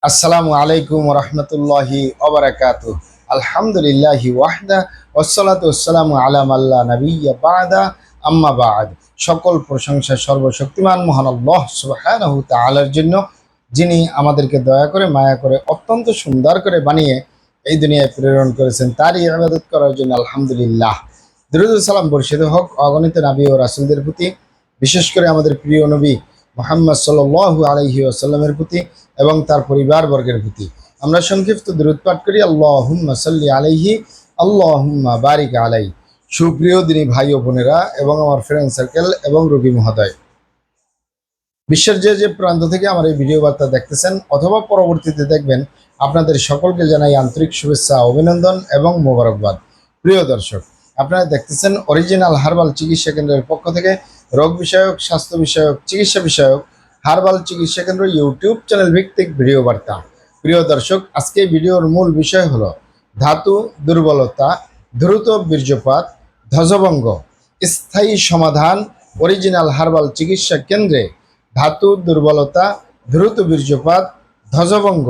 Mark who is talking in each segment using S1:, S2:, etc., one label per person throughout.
S1: আসসালামু আলাইকুম রহমতুল্লাহি ওবারাকাতু। আলহামদুলিল্লাহি ওয়াহদা ওয়াসসালাতু ওয়াসসালামু আলা মাল্লা নাবিয়্যা বা'দা আম্মা বা'দ। সকল প্রশংসা সর্বশক্তিমান মহান আল্লাহ সুবহানাহু তাআলার জন্য, যিনি আমাদেরকে দয়া করে মায়া করে অত্যন্ত সুন্দর করে বানিয়ে এই দুনিয়ায় প্রেরণ করেছেন। তারই ইবাদত করার জন্য আলহামদুলিল্লাহ। দুরূদ ও সালাম বর্ষিত হোক অগণিত নবী ও রাসূলদের প্রতি, বিশেষ করে আমাদের প্রিয় নবী মুহাম্মদ সাল্লাল্লাহু আলাইহি ওয়াসাল্লামের প্রতি এবং তার পরিবারবর্গের প্রতি। আমরা সংক্ষিপ্ত দরুদ পাঠ করি। আল্লাহুম্মা সাল্লি আলাইহি, আল্লাহুম্মা বারিক আলাই। সুপ্রিয় দিনী ভাই ও বোনেরা এবং আমার ফ্রেন্ড সার্কেল এবং রোগী মহোদয়, বিশ্বের যে যে প্রান্ত থেকে আমার এই ভিডিও বার্তা দেখতেছেন অথবা পরবর্তীতে দেখবেন, আপনাদের সকলকে জানাই আন্তরিক শুভেচ্ছা, অভিনন্দন এবং মোবারকবাদ। প্রিয় দর্শক, আপনারা দেখতেছেন অরিজিনাল হার্বাল চিকিৎসা কেন্দ্রের পক্ষ থেকে রোগ বিষয়ক, স্বাস্থ্য বিষয়ক, চিকিৎসা বিষয়ক হার্বাল চিকিৎসা কেন্দ্র ইউটিউব চ্যানেল ভিত্তিক ভিডিও বার্তা। প্রিয় দর্শক, আজকে ভিডিওর মূল বিষয় হলো ধাতু দুর্বলতা, দ্রুত বীর্যপাত, ধ্বজভঙ্গ স্থায়ী সমাধান অরিজিনাল হার্বাল চিকিৎসা কেন্দ্রে। ধাতু দুর্বলতা, দ্রুত বীর্যপাত, ধ্বজভঙ্গ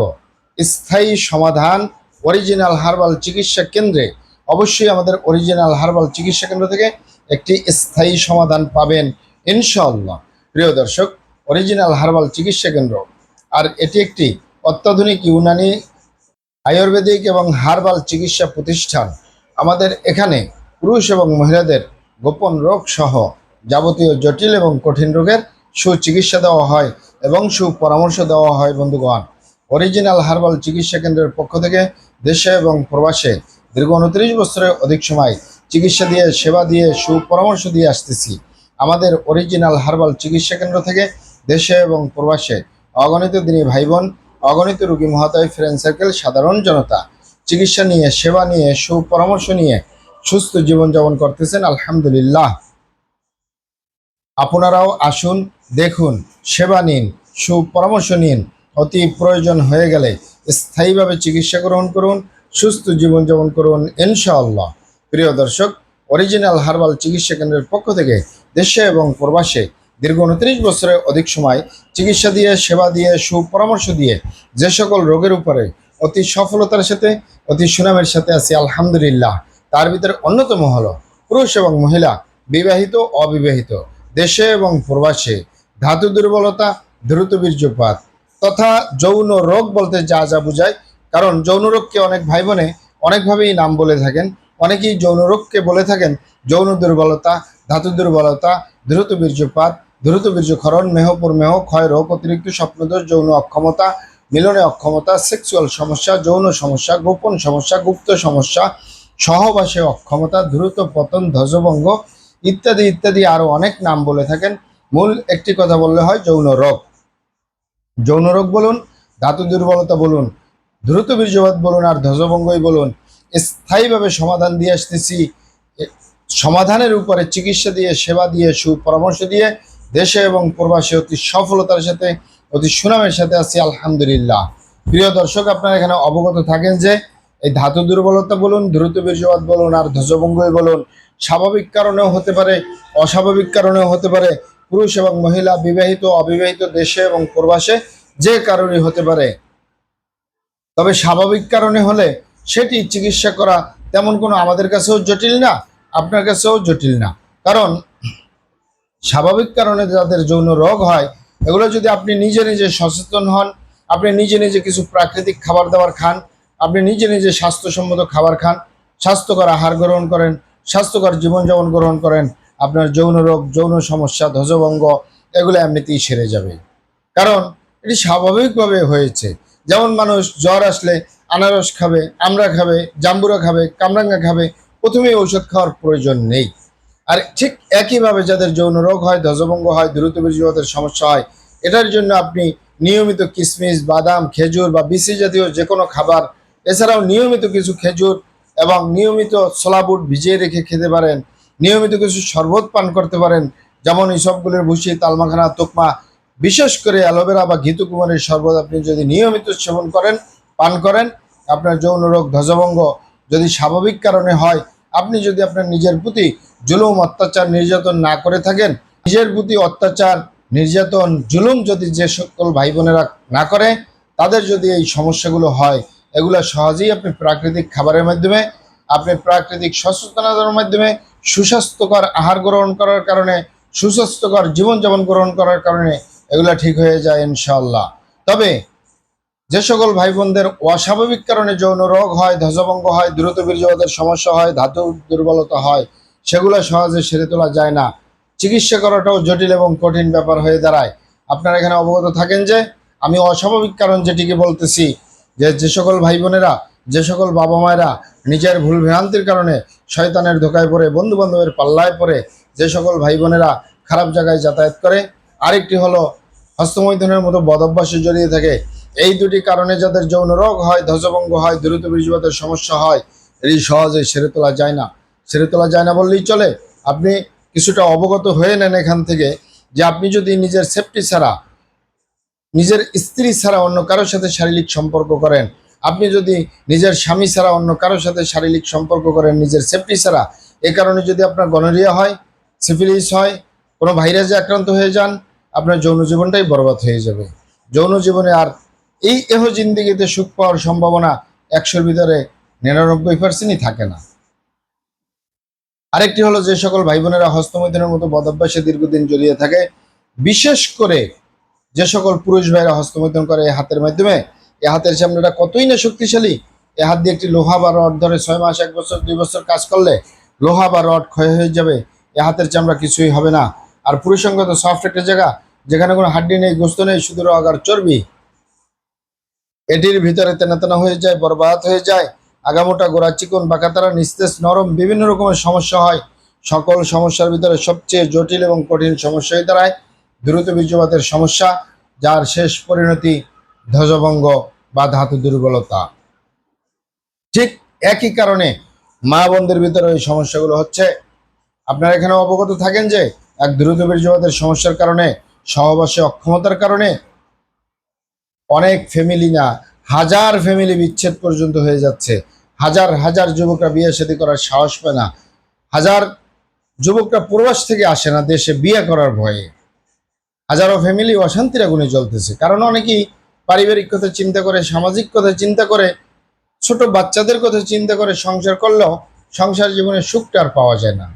S1: স্থায়ী সমাধান অরিজিনাল হার্বাল চিকিৎসা কেন্দ্রে। অবশ্যই আমাদের অরিজিনাল হার্বাল চিকিৎসা কেন্দ্র থেকে একটি স্থায়ী সমাধান পাবেন ইনশাআল্লাহ। প্রিয় দর্শক, অরিজিনাল হার্বাল চিকিৎসা কেন্দ্র আর এটি একটি অত্যাধুনিক ইউনানি, আয়ুর্বেদিক এবং হার্বাল চিকিৎসা প্রতিষ্ঠান। আমাদের এখানে পুরুষ এবং মহিলাদের গোপন রোগ সহ যাবতীয় জটিল এবং কঠিন রোগের সুচিকিৎসা দেওয়া হয় এবং সুপরামর্শ দেওয়া হয়। বন্ধুগণ, অরিজিনাল হার্বাল চিকিৎসা কেন্দ্রের পক্ষ থেকে দেশে এবং প্রবাসে দীর্ঘ 29 বছরের অধিক সময় চিকিৎসা দিয়ে, সেবা দিয়ে, সুপরামর্শ দিয়ে আসতেছি। আমাদের অরিজিনাল হার্বাল চিকিৎসা কেন্দ্র থেকে দেশে এবং প্রবাসে অগণিত দিনী ভাই বোন, অগণিত রোগী মহোদয়, ফ্রেন্ড সার্কেল, সাধারণ জনতা চিকিৎসা নিয়ে, সেবা নিয়ে, সুপরামর্শ নিয়ে সুস্থ জীবনযাপন করতেছেন আলহামদুলিল্লাহ। আপনারাও আসুন, দেখুন, সেবা নিন, সুপরামর্শ নিন। অতি প্রয়োজন হয়ে গেলে স্থায়ীভাবে চিকিৎসা গ্রহণ করুন, সুস্থ জীবনযাপন করুন ইনশাআল্লাহ। প্রিয় দর্শক, অরিজিনাল হার্বাল চিকিৎসা কেন্দ্রের পক্ষ থেকে দেশে এবং প্রবাসে দীর্ঘ 29 বছরের অধিক সময় চিকিৎসা দিয়ে, সেবা দিয়ে, সুপরামর্শ দিয়ে যে সকল রোগের উপরে অতি সফলতার সাথে, অতি সুনামের সাথে আছি আলহামদুলিল্লাহ। তার ভিতরে অন্যতম হলো পুরুষ এবং মহিলা, বিবাহিত, অবিবাহিত, দেশে এবং প্রবাসে ধাতু দুর্বলতা, দ্রুত বীর্যপাত তথা যৌন রোগ বলতে যা যা বোঝায়। কারণ যৌন রোগকে অনেক ভাই বোনে অনেকভাবেই নাম বলে থাকেন। অনেকেই যৌন রোগকে বলে থাকেন যৌন দুর্বলতা, ধাতু দুর্বলতা, দ্রুত বীর্যপাত, দ্রুত বীর্যক্ষরণ, মেহ ক্ষয় রোগ, অতিরিক্ত স্বপ্নদোষ, যৌন অক্ষমতা, মিলনে অক্ষমতা, সেক্সুয়াল সমস্যা, যৌন সমস্যা, গোপন সমস্যা, গুপ্ত সমস্যা, সহবাসে অক্ষমতা, দ্রুত পতন, ধ্বজভঙ্গ ইত্যাদি ইত্যাদি আরো অনেক নাম বলে থাকেন। মূল একটি কথা বললে হয় যৌন রোগ। যৌন রোগ বলুন, ধাতু দুর্বলতা বলুন, দ্রুত বীর্যপাত বলুন আর ধ্বজভঙ্গই বলুন, স্থায়ীভাবে সমাধান দিয়ে আসতেছি। সমাধানের উপরে চিকিৎসা দিয়ে, সেবা দিয়ে, সুপরামর্শ দিয়ে দেশে এবং প্রবাসে অতি সফলতার সাথে, অতি সুনামের সাথে আছি আলহামদুলিল্লাহ। প্রিয় দর্শক, আপনারা এখানে অবগত থাকেন যে এই ধাতু দুর্বলতা বলুন, দ্রুত বীর্যপাত বলুন আর ধ্বজভঙ্গই বলুন, স্বাভাবিক কারণেও হতে পারে, অস্বাভাবিক কারণেও হতে পারে। পুরুষ এবং মহিলা, বিবাহিত, অবিবাহিত, দেশে এবং প্রবাসে যে কারণেই হতে পারে। তবে স্বাভাবিক কারণে হলে সেটি চিকিৎসা করা তেমন কোনো আমাদের কাছেও জটিল না, আপনার কাছেও জটিল না। কারণ স্বাভাবিক কারণে যাদের যৌন রোগ হয়, এগুলো যদি আপনি নিজে নিজে সচেতন হন, আপনি নিজে নিজে কিছু প্রাকৃতিক খাবার দাবার খান, আপনি নিজে নিজে স্বাস্থ্যসম্মত খাবার খান, স্বাস্থ্যকর আহার গ্রহণ করেন, স্বাস্থ্যকর জীবনযাপন গ্রহণ করেন, আপনার যৌন রোগ, যৌন সমস্যা, ধ্বজভঙ্গ এগুলো এমনিতেই সেরে যাবে। কারণ এটি স্বাভাবিকভাবে হয়েছে। যেমন মানুষ জ্বর আসলে আনারস খাবে, আমড়া খাবে, জাম্বুরা খাবে, কামরাঙ্গা খাবে, প্রথমেই ঔষধ খাওয়ার প্রয়োজন নেই। আর ঠিক একইভাবে যাদের যৌন রোগ হয়, ধ্বজভঙ্গ হয়, দ্রুত বীর্যপাতের সমস্যা হয়, এটার জন্য আপনি নিয়মিত কিশমিশ, বাদাম, খেজুর বা বিসি জাতীয় যে কোনো খাবার, এছাড়াও নিয়মিত কিছু খেজুর এবং নিয়মিত ছোলা বুট ভিজিয়ে রেখে খেতে পারেন। নিয়মিত কিছু শরবত পান করতে পারেন, যেমন ইসবগুলের ভুসি, তালমাখানা, তোকমা, বিশেষ করে অ্যালোভেরা বা ঘিতু কুমারের শরবত আপনি যদি নিয়মিত সেবন করেন, পান করেন, আপনার যৌন রোগ, ধ্বজভঙ্গ যদি স্বাভাবিক কারণে হয়, আপনি যদি আপনার নিজের প্রতি জুলুম, অত্যাচার, নির্যাতন না করে থাকেন, নিজের প্রতি অত্যাচার, নির্যাতন, জুলুম যদি যে সকল ভাই বোনেরা না করে, তাদের যদি এই সমস্যাগুলো হয়, এগুলো সহজেই আপনি প্রাকৃতিক খাবারের মাধ্যমে, আপনি প্রাকৃতিক সচেতনতার মাধ্যমে, সুস্বাস্থ্যকর আহার গ্রহণ করার কারণে, সুস্বাস্থ্যকর জীবনযাপন গ্রহণ করার কারণে এগুলো ঠিক হয়ে যায় ইনশাআল্লাহ। তবে যে সকল ভাই বোনদের অস্বাভাবিক কারণে যৌন রোগ হয়, ধ্বজভঙ্গ হয়, দ্রুত বীর্যপাতের সমস্যা হয়, ধাতু দুর্বলতা হয়, সেগুলো সহজে সেরে তোলা যায় না। চিকিৎসা করাটাও জটিল এবং কঠিন ব্যাপার হয়ে দাঁড়ায়। আপনারা এখানে অবগত থাকেন যে আমি অস্বাভাবিক কারণ যেটিকে বলতেছি, যে সকল ভাই বোনেরা, যে সকল বাবা মায়েরা নিজের ভুল ভ্রান্তির কারণে শয়তানের ধোকায় পড়ে, বন্ধু বান্ধবের পাল্লায় পড়ে যে সকল ভাই বোনেরা খারাপ জায়গায় যাতায়াত করে, আরেকটি হলো হস্তমৈথুনের মতো বদভ্যাসে জড়িয়ে থাকে। এই দুটি কারণে যাদের যৌন রোগ হয়, ধ্বজভঙ্গ হয়, দ্রুত বীর্যপাতের সমস্যা হয়, এটি সহজে সেরে তোলা যায় না। সেরে তোলা যায় না বললেই চলে। আপনি কিছুটা অবগত হয়ে নেন এখান থেকে যে আপনি যদি নিজের সেফটি ছাড়া, নিজের স্ত্রী ছাড়া অন্য কারোর সাথে শারীরিক সম্পর্ক করেন, আপনি যদি নিজের স্বামী ছাড়া অন্য কারোর সাথে শারীরিক সম্পর্ক করেন নিজের সেফটি ছাড়া, এ কারণে যদি আপনার গনোরিয়া হয়, সিফিলিস হয়, কোনো ভাইরাসে আক্রান্ত হয়ে যান, আপনার যৌন জীবনটাই বরবাদ হয়ে যাবে। যৌন জীবনে আর এই জিন্দিগিতে সুখ পাওয়ার সম্ভাবনা 100-র ভিতরে 99%ই থাকে না। আরেকটি হলো যে সকল ভাই বোনেরা হস্তমৈথুনের মতো বদভ্যাসে দীর্ঘদিন জড়িয়ে থাকে, বিশেষ করে যে সকল পুরুষ ভাইরা হস্তমৈথুন করে এই হাতের মাধ্যমে, এ হাতের চামড়াটা কতই না শক্তিশালী। এ হাত দিয়ে একটি লোহা বা রড ধরে 6 মাস, 1 বছর, 2 বছর কাজ করলে লোহা বা রড ক্ষয় হয়ে যাবে, এ হাতের চামড়া কিছুই হবে না। আর পুরুষাঙ্গ তো সফট একটা জায়গা, যেখানে কোনো হাড্ডি নেই, গোস্ত নেই, শুধু রগ আর চর্বি। এটির ভিতরে তেনা তেনা হয়ে যায়, বরবাদ হয়ে যায়, আগামোটা, গোড়া চিকন, বাঁকাতারা, নিস্তেজ, নরম, বিভিন্ন রকমের সমস্যা হয়। সকল সমস্যার ভিতরে সবচেয়ে জটিল এবং কঠিন সমস্যা হয়ে দাঁড়ায় দ্রুত বীর্যপাতের সমস্যা, যার শেষ পরিণতি ধ্বজভঙ্গ বা ধাতু দুর্বলতা। ঠিক একই কারণে মা বোনদের ভিতরে এই সমস্যাগুলো হচ্ছে। আপনারা এখানে অবগত থাকেন যে এক দ্রুত বীর্যপাতের সমস্যার কারণে, সহবাসে অক্ষমতার কারণে অনেক ফ্যামিলি না, হাজার ফ্যামিলি বিচ্ছেদ পর্যন্ত হয়ে যাচ্ছে। হাজার হাজার যুবকরা বিয়ে শাদী করার সাহস পায় না। হাজার যুবকরা প্রবাস থেকে আসে না দেশে বিয়ে করার ভয়ে। হাজারো ফ্যামিলি অশান্তির আগুনে জ্বলতেছে, কারণ অনেকেই পারিবারিক কথা চিন্তা করে, সামাজিক কথা চিন্তা করে, ছোট বাচ্চাদের কথা চিন্তা করে সংসার করলেও সংসার জীবনে সুখটা আর পাওয়া যায় না।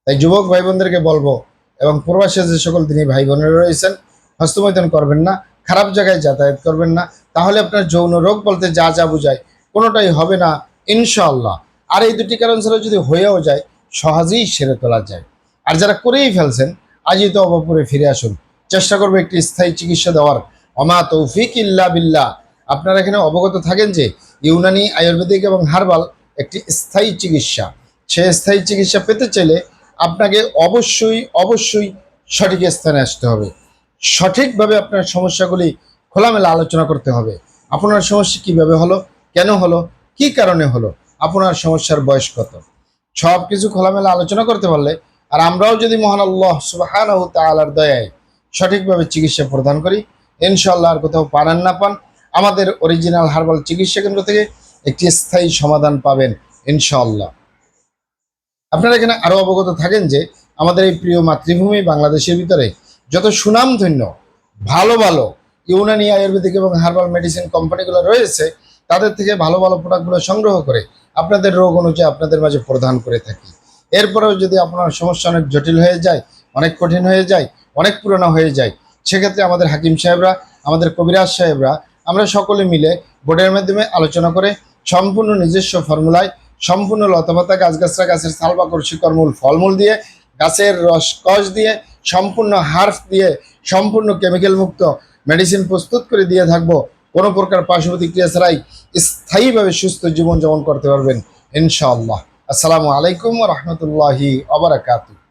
S1: তাই যুবক ভাই বোনদেরকে বলবো, এবং প্রবাসে যে সকল তিনি ভাই বোনেরা রয়েছেন, হস্তমৈথুন করবেন না, খারাপ জায়গায় যাতায়াত করবেন না, তাহলে আপনার যৌন রোগ বলতে যা যা বোঝায় কোনোটাই হবে না ইনশাআল্লাহ। আর এই দুটি কারণ ছাড়া যদি হয়েও যায়, সহজেই সেরে তোলা যায়। আর যারা করেই ফেলছেন, আজই তো অবপুরে ফিরে আসুন, চেষ্টা করবো একটি স্থায়ী চিকিৎসা দেওয়ার। অমা তৌফিক ইল্লা বিল্লাহ। আপনারা এখানে অবগত থাকেন যে ইউনানি, আয়ুর্বেদিক এবং হার্বাল একটি স্থায়ী চিকিৎসা। সে স্থায়ী চিকিৎসা পেতে চাইলে আপনাকে অবশ্যই অবশ্যই সঠিক স্থানে আসতে হবে। সঠিকভাবে আপনার সমস্যাগুলি খোলামেলা আলোচনা করতে হবে। আপনার সমস্যা কিভাবে হলো, কেন হলো, কি কারণে হলো, আপনার সমস্যার বয়স কত, সব কিছু খোলামেলা আলোচনা করতে পারলে, আর আমরাও যদি মহান আল্লাহ সুবহানাহু ওয়া তাআলার দয়ায় সঠিকভাবে চিকিৎসা প্রদান করি, ইনশাআল্লাহ আর কোথাও পান আর না পান, আমাদের অরিজিনাল হার্বাল চিকিৎসা কেন্দ্র থেকে একটি স্থায়ী সমাধান পাবেন ইনশাআল্লাহ। আপনারা এখানে আরো অবগত থাকেন যে আমাদের এই প্রিয় মাতৃভূমি বাংলাদেশের ভিতরে যত সুনামধন্য ভালো ভালো ইউনানি, আয়ুর্বেদিক এবং হার্বাল মেডিসিন কোম্পানিগুলো রয়েছে, তাদের থেকে ভালো ভালো প্রোডাক্টগুলো সংগ্রহ করে আপনাদের রোগ অনুযায়ী আপনাদের মাঝে প্রদান করে থাকি। এরপরেও যদি আপনার সমস্যা অনেক জটিল হয়ে যায়, অনেক কঠিন হয়ে যায়, অনেক পুরনো হয়ে যায়, সেক্ষেত্রে আমাদের হাকিম সাহেবরা, আমাদের কবিরাজ সাহেবরা, আমরা সকলে মিলে বোর্ডের মাধ্যমে আলোচনা করে সম্পূর্ণ নিজস্ব ফর্মুলায়, সম্পূর্ণ লতাপাতা, গাছগাছরা, গাছের ছাল, বাকড়, শিকড়, মূল, ফলমূল দিয়ে, গাছের রস কষ দিয়ে, সম্পূর্ণ হার্ফ দিয়ে, সম্পূর্ণ কেমিক্যাল মুক্ত মেডিসিন প্রস্তুত করে দিয়ে থাকবো। কোনো প্রকার পার্শ্ব প্রতিক্রিয়া ছাড়াই স্থায়ীভাবে সুস্থ জীবনযাপন করতে পারবেন ইনশাআল্লাহ। আসসালামু আলাইকুম ওয়া রাহমাতুল্লাহি ওয়া বারাকাতুহু।